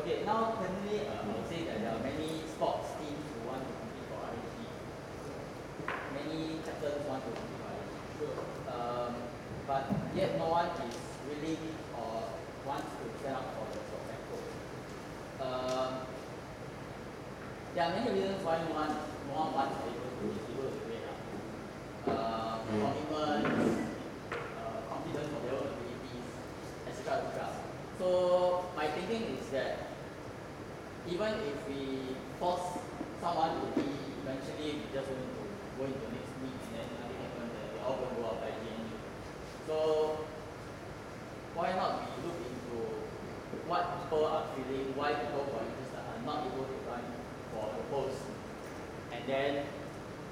Okay, now currently I would say that there are many sports teams who want to compete for RHG. Many captains want to compete for RHG. Sure. But yet no one is willing or wants to stand up for the sports coach. There are many reasons why no one wants to be able to do it. Commitment, confidence of their own abilities, etc. etc. So my thinking is that even if we force someone to be, eventually we just going to go into the next week and then nothing happens and we're all going to go out by AGM. So why not we look into what people are feeling, why people who are interested are not able to run for the post. And then,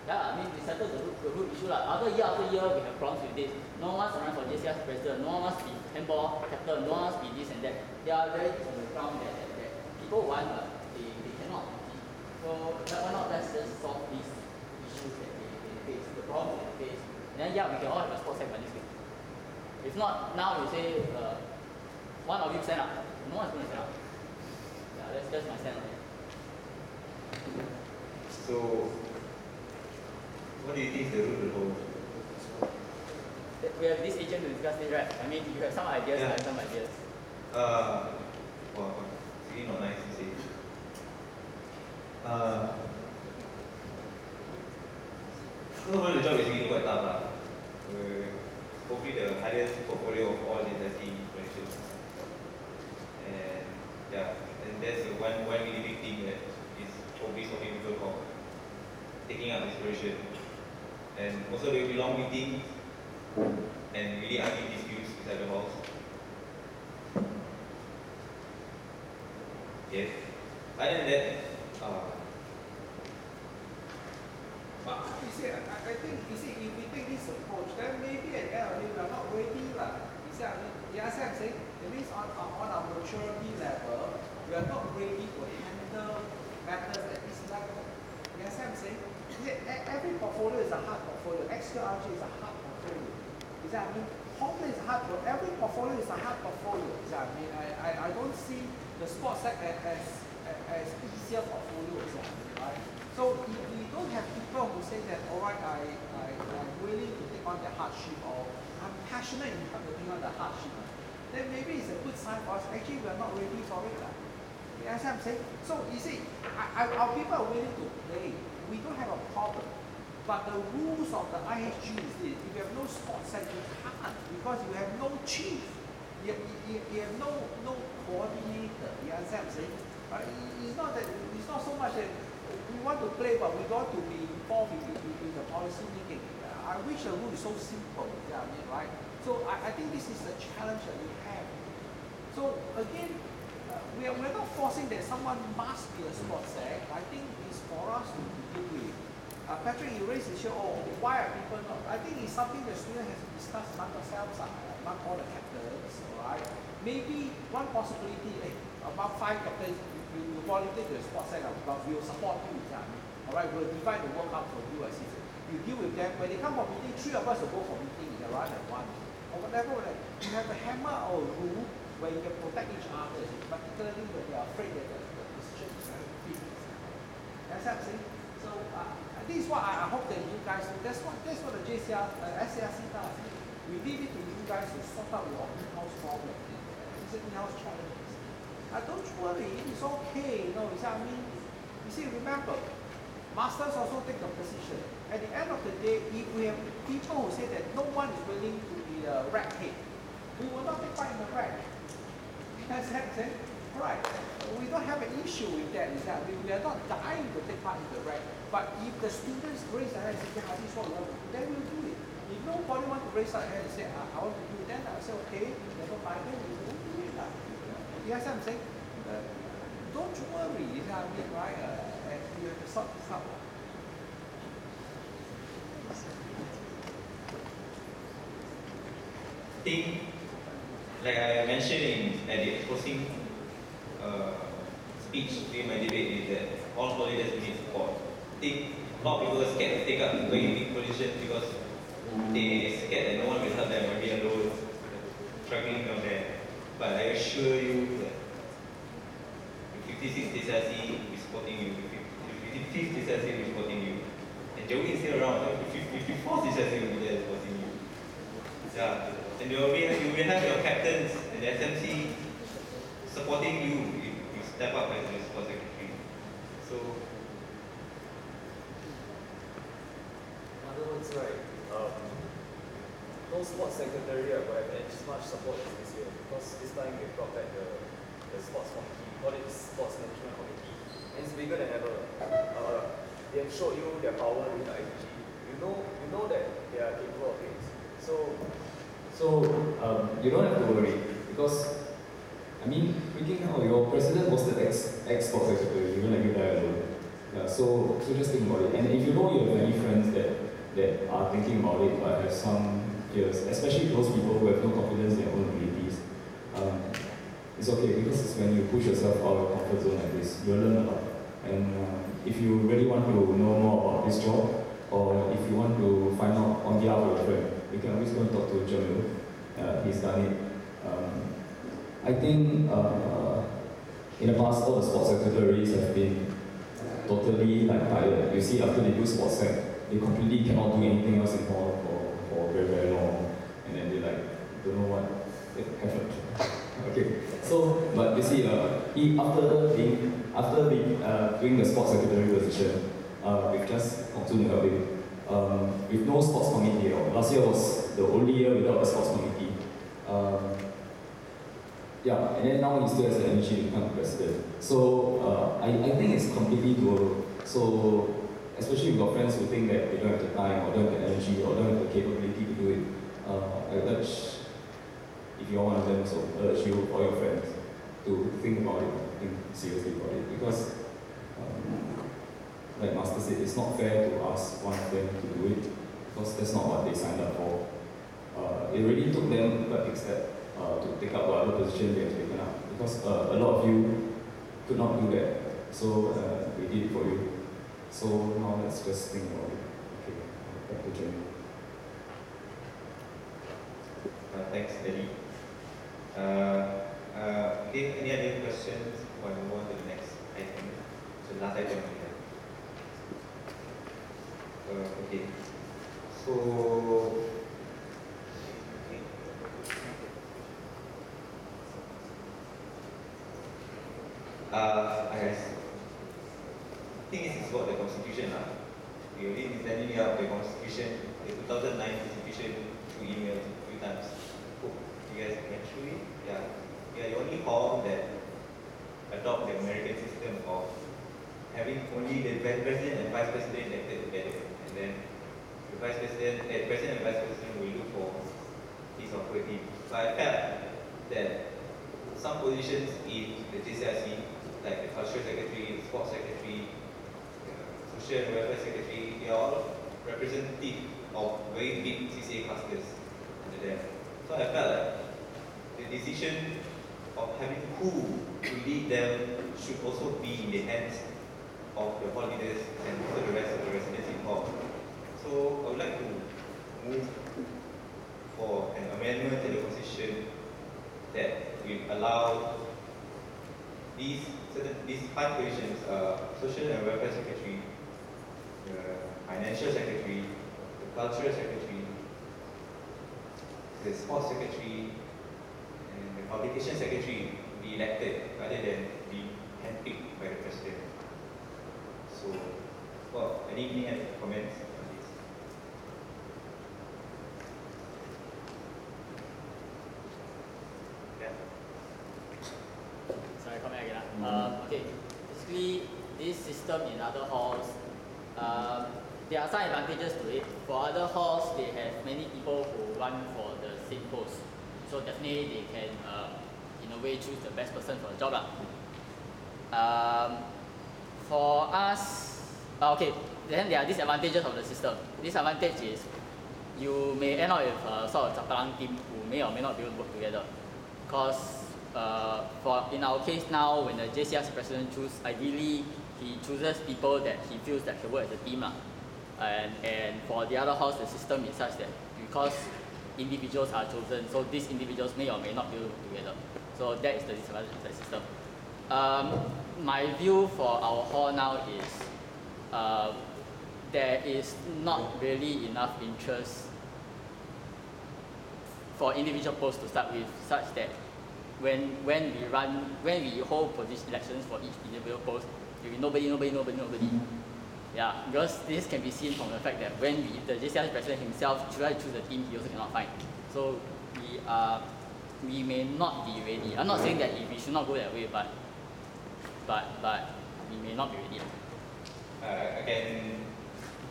yeah, I mean, we settle the root issue. After year, we have problems with this. No one wants to run for JCS president, no one wants to be handball captain, no one wants to be this and that. There are very on the ground that people want, but they cannot. So why not let's just solve these issues that they face, the problems that they face. And then, yeah, we can all have a sports sec by this week. If not, now you say, one of you stand up. No one's going to stand up. Yeah, that's my stand on it. So, what do you think is the root of the whole? We have this agent to discuss this, right? I mean, you have some ideas, I have some ideas. Well, it's really not nice to say. The job is really quite tough. We're hopefully the highest portfolio of all the industry positions. And yeah, and that's the one really big thing that is probably stopping people from taking up this position. And also there will be long meetings and really ugly disputes inside the house. Yes. Other than that, but you see, I think, you see, if we take this approach, then maybe at the end of the day, we are not ready. You see, I mean, you understand what I'm saying? It means on our maturity level, we are not ready to handle matters at this level. You understand what I'm saying? Every portfolio is a hard portfolio. XQRG is a hard portfolio. You see what I mean? Home is a hard portfolio. Every portfolio is a hard portfolio. You see what I mean? I don't see the sports sector as easier portfolios, right? So if we don't have people who say that, all right, I'm willing to take on the hardship, or I'm passionate in taking on the hardship, then maybe it's a good sign for us. Actually, we're not ready for it. You understand what I'm saying? So you see, our people are willing to play. We don't have a problem. But the rules of the IHG is this: if you have no sports center, you can't, because you have no chief. You have no coordinator. You understand what I'm saying? It's not so much that we want to play, but we don't want to be involved in the policy making. I wish the rule is so simple. Yeah, I mean, right? So I think this is the challenge that we have. So again, we're not forcing that someone must be a sports sec. I think it's for us to begin with. Patrick, you raised the issue, why are people not? I think it's something the student has to discuss among themselves, among all the captains, right? Maybe one possibility, about 5 captains, you volunteer to the sports sec, but we'll support you, alright? We'll divide the work up for you as it is. You deal with them. When they come for meeting, 3 of us will go for meeting, rather than 1. Or whatever, you have a hammer or a rule where you can protect each other, particularly when they are afraid that the decision is very big. That's what I'm saying. So this is what I hope that you guys do. That's what the SARC does. We leave it to you guys to sort out your in-house problems. It's an in-house challenges. Don't worry, it's okay. I mean, you see, remember, masters also take the position. At the end of the day, if we have people who say that no one is willing to be the rag head, we will not take part in the rag. That's it. Right. We don't have an issue with that. We are not dying to take part in the rag. But if the students raise their hand and say, this is what we want to do, then we'll do it. If nobody wants to raise their hand and say, I want to do it, then I'll say, okay, never mind, then we won't do it. You know what I'm saying? Don't worry, you know what I mean, right? And you have to sort this out. I think, like I mentioned at the closing speech during my debate, is that all holidays we need support. I think a lot of people are scared to take up very big positions because they scared that no one will help them when they are alone, struggling down there. But I assure you that 56 DCRC will be supporting you, 55th DCRC will be supporting you. And Joey is still around, so 54th DCRC will be there supporting you. Yeah. And you will have your captains and the SMC supporting you if you step up as a sports secretary. So, in other words, right, no sports secretariat will have as much support as this year because this time they brought back the sports committee, call it sports management committee, and it's bigger than ever. They have showed you their power in the IPG. You know that they are capable of things. So you don't have to worry because I mean, freaking hell, your president was the ex-sports secretary. You're gonna give that alone. Yeah, so just think about it. And if you know you have many friends that are thinking about it but have some fears, especially those people who have no confidence in their own abilities, it's okay because it's when you push yourself out of your comfort zone like this, you'll learn a lot. And if you really want to know more about this job, or if you want to find out on behalf of your friend, you can always go and talk to Jamil. He's done it. I think in the past, all the sports secretaries have been totally tired. You see, after they do sports sec, they completely cannot do anything else in hall for very, very long. And then they don't know what happened. Okay, so, but you see, after doing the sports secretary position, we've just continued helping. With no sports committee, last year was the only year without a sports committee. Yeah, and then now he still has the energy to become president. So I think it's completely doable. So especially if you've got friends who think that they don't have the time or don't have the energy or don't have the capability to do it, I urge, if you're one of them, so urge you or your friends to think about it, think seriously about it. Because like Master said, it's not fair to ask one of them to do it because that's not what they signed up for. It really took them a big step to take up whatever position they have taken up because a lot of you could not do that. So we did it for you. So now let's just think about it. Okay, back to Jenny. Thanks, Delhi. Okay, any other questions or move on to the next item? So last item we have. Okay. So I think this is about the Constitution. We already been sending out the Constitution, the 2009 Constitution through email a few times. Hope you guys went through it. Yeah. We are the only hall that adopt the American system of having only the president and vice president elected together. And then the president and vice president will look for his or her team. So I felt that some positions in the JCRC, like the cultural secretary, sports secretary, social and welfare secretary, they are all representative of very big CCA clusters under them. So I felt like the decision of having who to lead them should also be in the hands of the hall leaders and also the rest of the residents involved. So I would like to move for an amendment to the Constitution that will allow these 5 positions, social and welfare secretary, the financial secretary, the cultural secretary, the sports secretary, and the publication secretary be elected rather than be handpicked by the president. So, well, any other comments on this? Yeah. Sorry, comment again. Okay, basically, this system in other halls, there are some advantages to it. For other halls, they have many people who run for the same post. So definitely they can, in a way, choose the best person for the job. For us, okay, then there are disadvantages of the system. Disadvantage is you may end up with a sort of chapalang team who may or may not be able to work together. Because in our case now, when the JCRC president chooses, ideally he chooses people that he feels that can work as a team. And for the other halls, the system is such that because individuals are chosen, so these individuals may or may not be able to work together. So that is the disadvantage of the system. My view for our hall now is there is not really enough interest for individual posts to start with, such that when we hold position elections for each individual post, there will be nobody. Yeah, because this can be seen from the fact that when the JCRC president himself tries to choose the team, he also cannot find. So we may not be ready. I'm not saying that we should not go that way, but we may not be ready.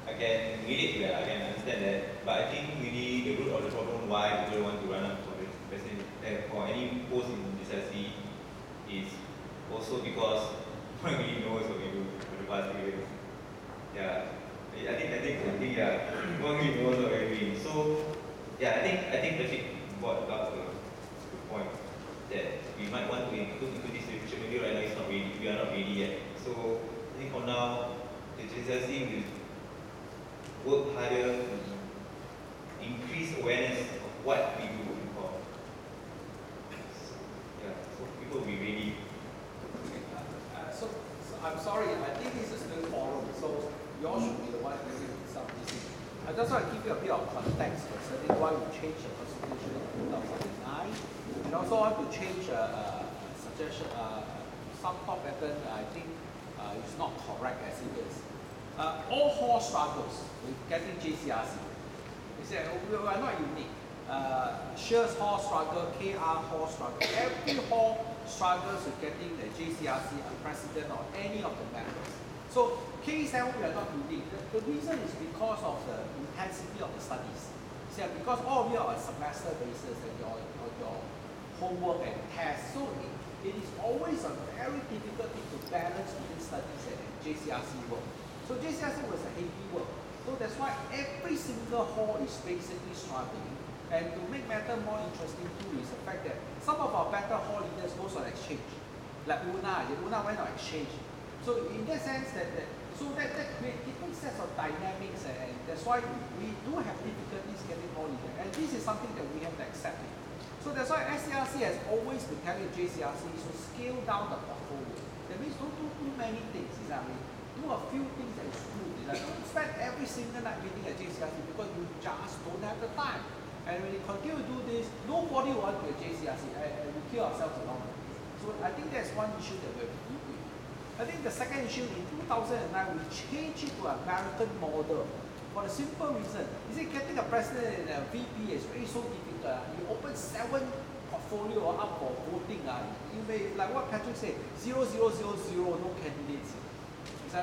I can relate to that, I can understand that, but I think really the root of the problem why people want to run up for the president for any post in GCSE is also because no one really knows what we do for the past 3 years. Yeah, I think yeah, no one really knows what we're doing. So yeah, I think Patrick brought up a good point that we might want to include into this situation. Maybe right now it's not ready, we are not ready yet. So I think for now the GCSE will work harder to increase awareness of what we do before. Yeah, so people will be ready. So I'm sorry, I think this is still forum, so you all should be the one giving some this. I just want to give you a bit of context concerning why we changed the constitution in 2009, and also want to change suggestion some thought pattern. I think is not correct as it is. All hall struggles with getting JCRC. You say, we are not unique. Shears Hall struggle, KR Hall struggle. Every hall struggles with getting the JCRC, a president, or any of the members. So K7 we are not unique. The reason is because of the intensity of the studies. See, because all of you are on semester basis and your homework and tests. So it is always a very difficult thing to balance between studies and JCRC work. So JCRC was a heavy work. So that's why every single hall is basically struggling. And to make matter more interesting too is the fact that some of our better hall leaders goes on exchange. Like Una went on exchange. So in that sense that creates different sets of dynamics, and that's why we do have difficulties getting hall leaders. And this is something that we have to accept. So that's why SCRC has always been telling JCRC to scale down the portfolio. That means don't do too many things, is that mean? Do a few things that is good. Don't spend every single night meeting at JCRC because you just don't have the time. And when you continue to do this, nobody will want to be a JCRC, and we kill ourselves along the way. So I think that's one issue that we have to deal with. I think the second issue in 2009, we changed it to an American model for the simple reason. You see, getting a president and a VP is really so difficult. You open 7 portfolio up for voting. You may, like what Patrick said, 0, 0, 0, 0, no candidates.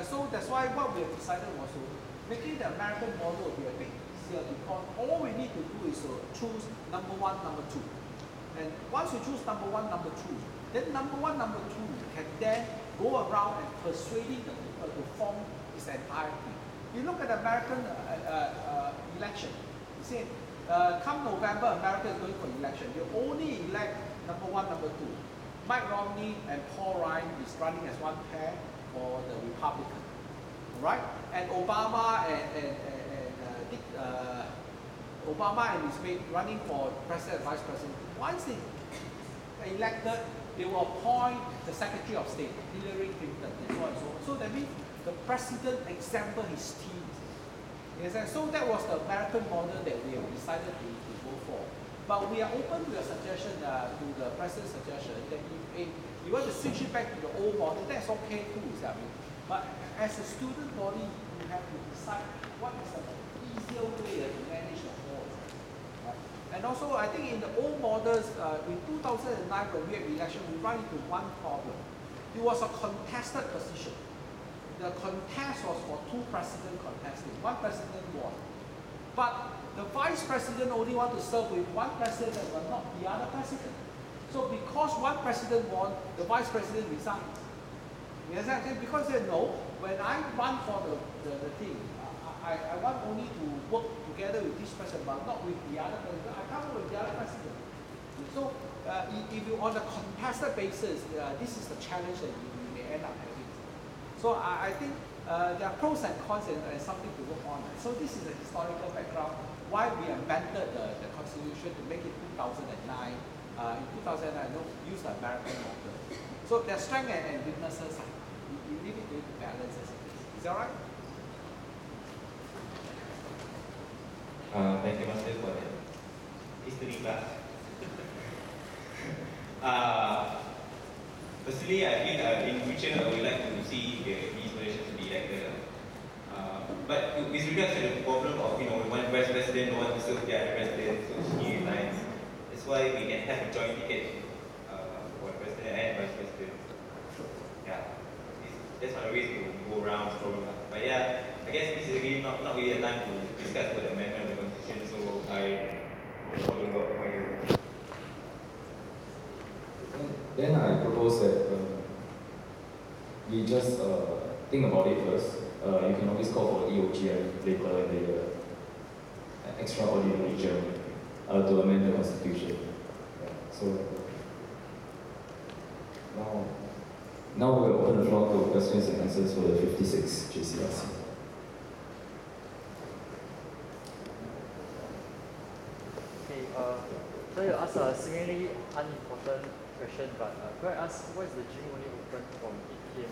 So that's why what we have decided was to making the American model will be a bit easier, because all we need to do is to choose number 1, number 2. And once you choose number 1, number 2, then number 1, number 2 can then go around and persuading the people to form this entire thing. You look at the American election, you see, come November, America is going for election. You only elect number 1, number 2. Mike Romney and Paul Ryan is running as one pair for the Republican, right? And Obama Obama and his mate running for president and vice president. Once they are elected, they will appoint the Secretary of State, Hillary Clinton, and so on and so on. So that means the president example his team. Yes, and so that was the American model that we have decided to go for. But we are open to your suggestion, to the president's suggestion, that if you want to switch it back to the old model, that's okay too, is that I mean. But as a student body, you have to decide what is the easier way to manage the hall. Right? And also, I think in the old models, in 2009 when we had election, we run into one problem. It was a contested position. The contest was for 2 presidents contesting. 1 president won. But the vice president only want to serve with 1 president but not the other president. So because 1 president won, the vice president resigned. Yes, because they know when I run for the thing, I want only to work together with this president but not with the other president. I can't work with the other president. So if you on a contested basis, this is the challenge that you may end up having. So I think there are pros and cons and something to work on. So this is the historical background why we amended the constitution to make it 2009 in 2009, use a marathon motor. So their strength and weaknesses, you really need to balance as it is. Is that right? Thank you, Master, for that history class. Personally, I think in future I would like to see these positions to be elected. But with regards to the problem of one vice president wants to serve the other president, so he resigns. That's why we can have a joint ticket for the president and vice president. Yeah, that's one of the ways to go around this problem. But yeah, I guess this is really not really a time to discuss about the amendment of the constitution. So I follow up my. Then I propose that we just think about it first. You can always call for EOGM later in the extraordinary GM to amend the constitution. Yeah. So now we'll open the floor to questions and answers for the 56 JCRC. Okay, so you ask a seemingly unimportant question, but could I ask why is the gym only open from 8 p.m.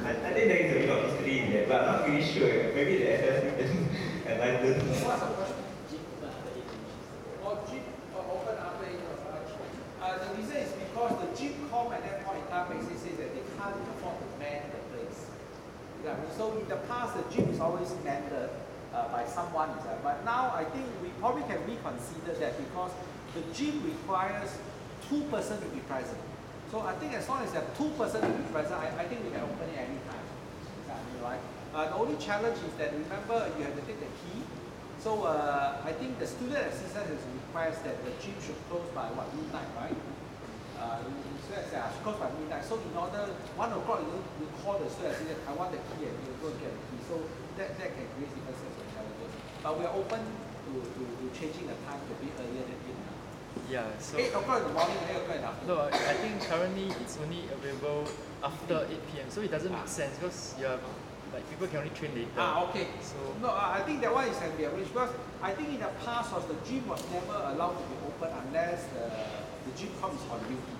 I think there is a bit of history in that, but I'm not really sure. Maybe the FS enlightened. What's the question? Gym open after 8 o'clock. The reason is because the gym com at that point in time basically says that they can't afford to man the place. Yeah, so in the past, the gym is always manned by someone. But now I think we probably can reconsider that because the gym requires 2 persons to be present. So I think as long as there are 2 persons to be present, I think we can open it anytime. Exactly, right? The only challenge is that remember you have to take the key. So I think the student assistant requires that the gym should close by midnight, right? Close by midnight. So in order 1 o'clock you call the student assistant, I want the key, and you go get the key. So that can create different sets of challenges. But we are open to changing the time to be earlier than midnight. Yeah, so 8 o'clock in the morning, 8 o'clock in the afternoon. no, I think currently it's only available after 8 p.m. So it doesn't make sense because you have like people can only train later. Okay. So No, I think that one is can be arranged because I think in the past the gym was never allowed to be open unless the gym com is on duty.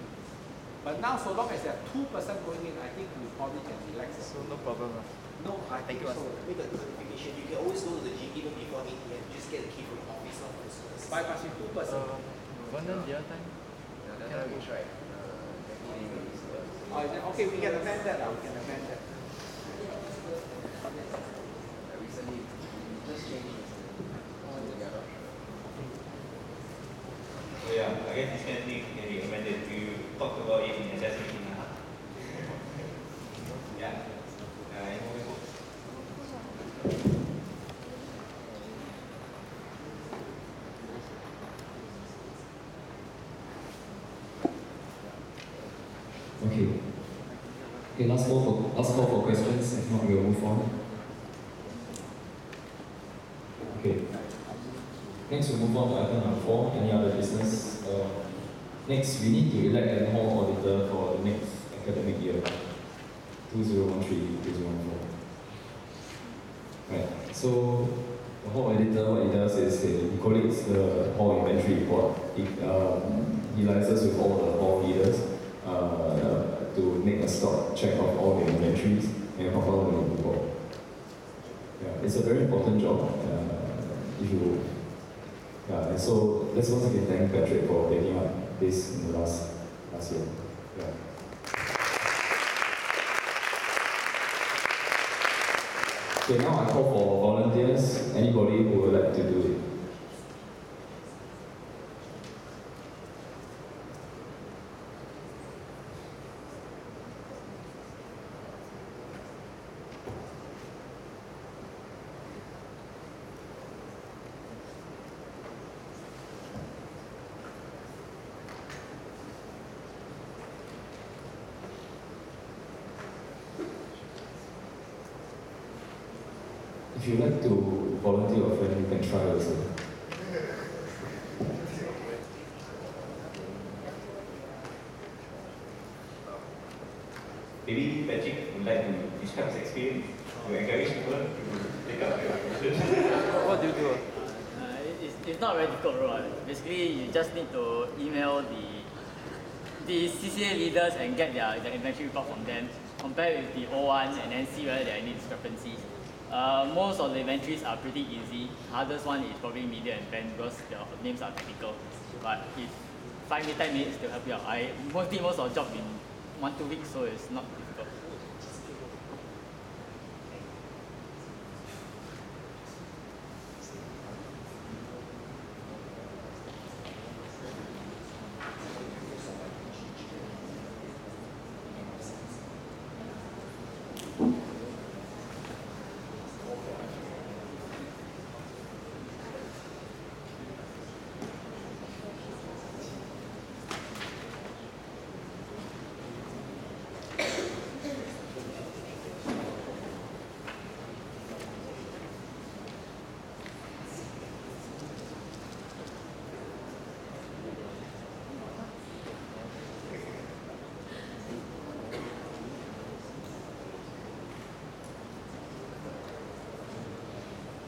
But now, so long as there are 2 persons going in, I think we probably can relax it. so no problem. No, I Thank think you, so. Make a clarification. You can always go to the gym even before 8 p.m. Just get the key from the office of the students. By passing 2 persons. One then the other time. That's how we tried. Okay, we can amend that. We can amend that. Recently, just changed altogether. So yeah, I guess this kind of thing can be amended. You talked about it in assessment. Yeah. Any more reports? Okay. Okay, last call for questions. If not, we'll move on. Okay. Next, we'll move on to item number 4. Any other business? Next, we need to elect an hall auditor for the next academic year, 2013-2014. Right. So the hall auditor, what he does is he collates the hall inventory report. He liaises with all the hall leaders to make a stock check of all the inventories and compile the report. Yeah, it's a very important job. And so let's once again thank Patrick for taking up this in the last year. Yeah. Okay, now I call for volunteers. Anybody who would like to do it? If you like to volunteer your friend, you can try also. Maybe Patrick would like to describe his experience to encourage people to take up the position. What do you do? It's it's not very difficult, right? Basically, you just need to email the CCA leaders and get their inventory report from them, compare with the old one, and then see whether there are any discrepancies. Most of the inventories are pretty easy. Hardest one is probably media and pen because the names are technical. But if 5 to 10 minutes to help you out, I did most of the job in 1-2 weeks, so it's not difficult.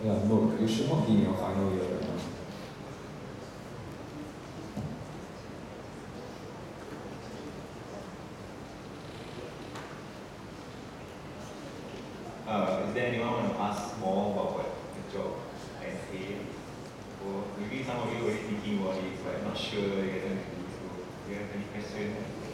Yeah, no, you should not be in your final year right now. Is there anyone want to ask more about what the job entails? Or maybe some of you already thinking about it, but not sure you guys want to do. So, do you have any questions?